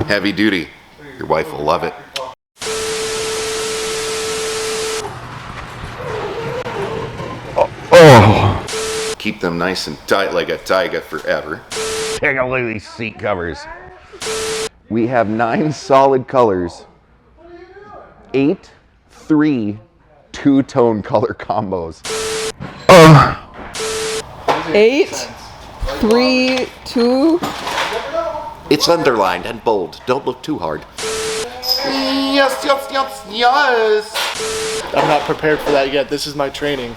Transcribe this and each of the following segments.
Heavy duty. Your wife will love it. Oh. Keep them nice and tight like a tiger forever. Take a look at these seat covers. We have 9 solid colors. 8, 3, 2-tone color combos. 8, 3, 2. It's underlined and bold. Don't look too hard. Yes, yes, yes, yes. I'm not prepared for that yet. This is my training.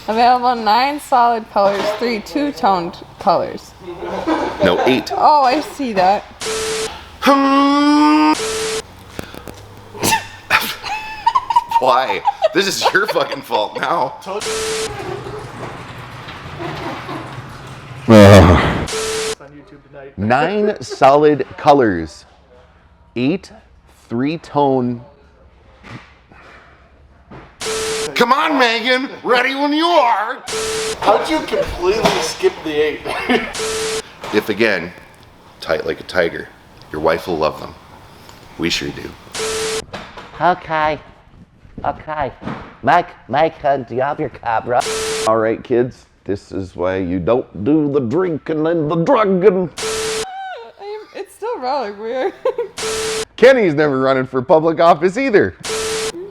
Available 9 solid colors, 3 2-toned colors. No, 8. Oh, I see that. Why? This is your fucking fault now. 9 solid colors. 8 3-tone. Come on, Megan. Ready when you are. How'd you completely skip the 8? If again, tight like a tiger, your wife will love them. We sure do. Okay. Mike, do you have your camera? All right, kids. This is why you don't do the drinking and the drugging. It's still really weird. Kenny's never running for public office either.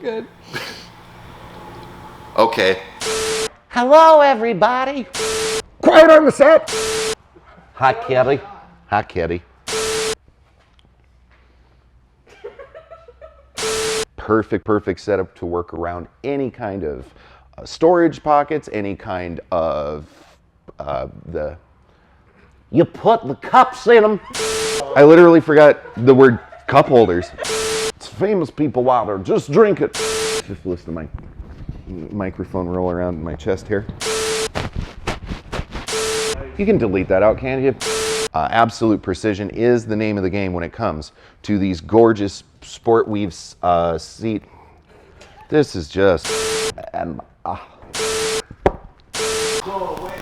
Good. Okay. Hello, everybody. Quiet on the set. Hi, Kitty. Hi, Kitty. Perfect setup to work around any kind of storage pockets, any kind of you put the cups in them. I literally forgot the word cup holders. It's famous people water, just drink it. Just listen to my microphone roll around in my chest here. You can delete that out, can't you? Absolute precision is the name of the game when it comes to these gorgeous sport weave seat. This is just Go away.